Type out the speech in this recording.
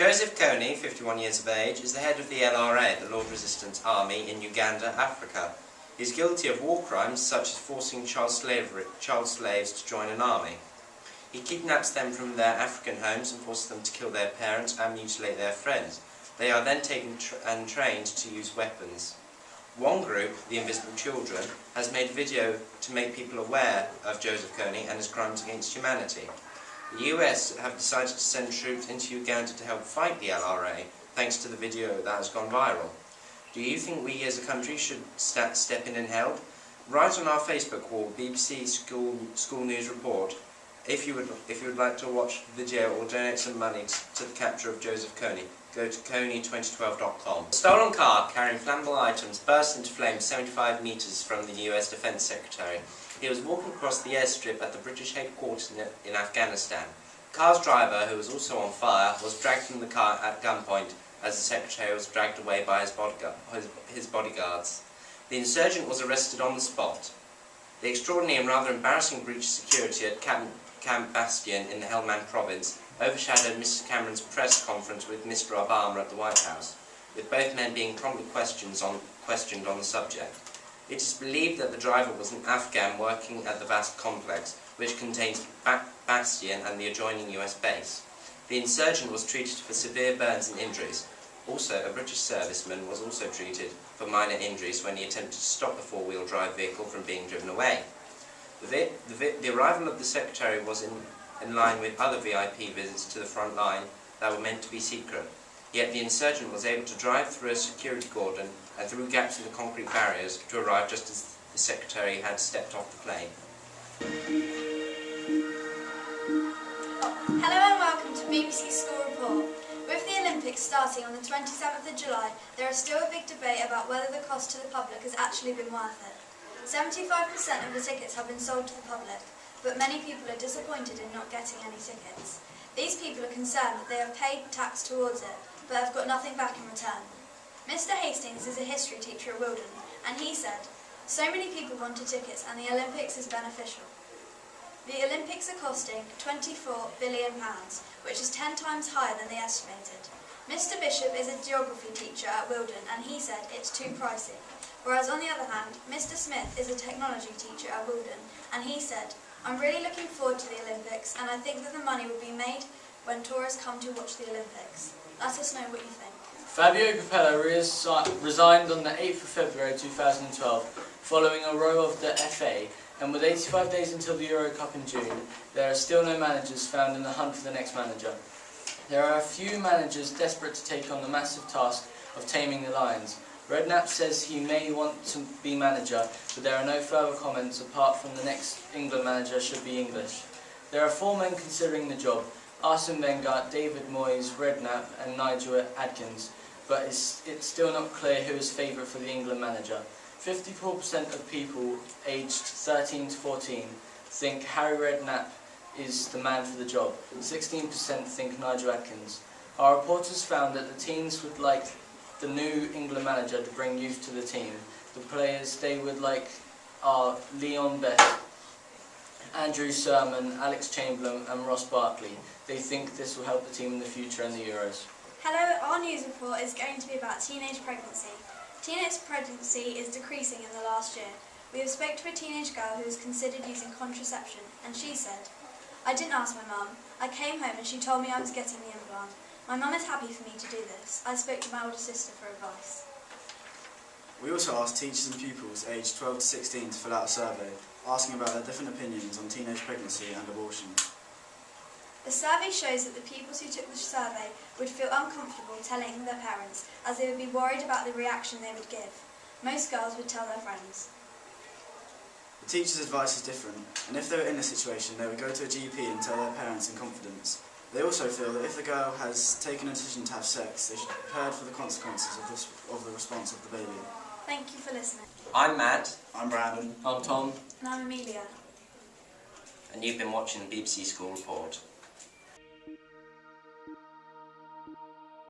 Joseph Kony, 51 years of age, is the head of the LRA, the Lord Resistance Army in Uganda, Africa. He is guilty of war crimes such as forcing child slaves to join an army. He kidnaps them from their African homes and forces them to kill their parents and mutilate their friends. They are then taken and trained to use weapons. One group, the Invisible Children, has made a video to make people aware of Joseph Kony and his crimes against humanity. The US have decided to send troops into Uganda to help fight the LRA, thanks to the video that has gone viral. Do you think we as a country should step in and help? Write on our Facebook wall, BBC School News Report, if you would like to watch the video or donate some money to the capture of Joseph Kony. Go to Kony2012.com. A stolen car carrying flammable items burst into flames 75 metres from the US Defence Secretary. He was walking across the airstrip at the British headquarters in Afghanistan. The car's driver, who was also on fire, was dragged from the car at gunpoint as the Secretary was dragged away by his bodyguards. The insurgent was arrested on the spot. The extraordinary and rather embarrassing breach of security at Camp Bastion in the Helmand province overshadowed Mr Cameron's press conference with Mr Obama at the White House, with both men being promptly questioned on the subject. It is believed that the driver was an Afghan working at the vast complex, which contains Bastion and the adjoining US base. The insurgent was treated for severe burns and injuries. Also, a British serviceman was also treated for minor injuries when he attempted to stop the four-wheel drive vehicle from being driven away. The arrival of the Secretary was in line with other VIP visits to the front line that were meant to be secret. Yet the insurgent was able to drive through a security cordon and through gaps in the concrete barriers to arrive just as the Secretary had stepped off the plane. Hello and welcome to BBC School Report. With the Olympics starting on the 27th of July, there is still a big debate about whether the cost to the public has actually been worth it. 75% of the tickets have been sold to the public, but many people are disappointed in not getting any tickets. These people are concerned that they have paid tax towards it, but have got nothing back in return. Mr Hastings is a history teacher at Wilden, and he said, "So many people wanted tickets and the Olympics is beneficial." The Olympics are costing £24 billion, which is 10 times higher than they estimated. Mr Bishop is a geography teacher at Wilden, and he said it's too pricey. Whereas on the other hand, Mr Smith is a technology teacher at Wilden, and he said, "I'm really looking forward to the Olympics, and I think that the money will be made when tourists come to watch the Olympics." Let us know what you think. Fabio Capello resigned on the 8th of February 2012 following a row of the FA, and with 85 days until the Euro Cup in June, there are still no managers found in the hunt for the next manager. There are a few managers desperate to take on the massive task of taming the Lions. Redknapp says he may want to be manager, but there are no further comments apart from the next England manager should be English. There are 4 men considering the job: Arsene Wenger, David Moyes, Redknapp and Nigel Adkins, but it's still not clear who is favourite for the England manager. 54% of people aged 13 to 14 think Harry Redknapp is the man for the job. 16% think Nigel Adkins. Our reporters found that the teams would like the new England manager to bring youth to the team. The players they would like are Leon Best, Andrew Sermon, Alex Chamberlain and Ross Barkley. They think this will help the team in the future and the Euros. Hello, our news report is going to be about teenage pregnancy. Teenage pregnancy is decreasing in the last year. We have spoke to a teenage girl who has considered using contraception, and she said, "I didn't ask my mum. I came home and she told me I was getting the implant. My mum is happy for me to do this. I spoke to my older sister for advice." We also asked teachers and pupils aged 12 to 16 to fill out a survey, asking about their different opinions on teenage pregnancy and abortion. The survey shows that the pupils who took the survey would feel uncomfortable telling their parents, as they would be worried about the reaction they would give. Most girls would tell their friends. The teacher's advice is different, and if they were in this situation, they would go to a GP and tell their parents in confidence. They also feel that if the girl has taken a decision to have sex, they should be prepared for the consequences of the response of the baby. Thank you for listening. I'm Matt. I'm Brandon. I'm Tom. And I'm Amelia. And you've been watching the BBC School Report.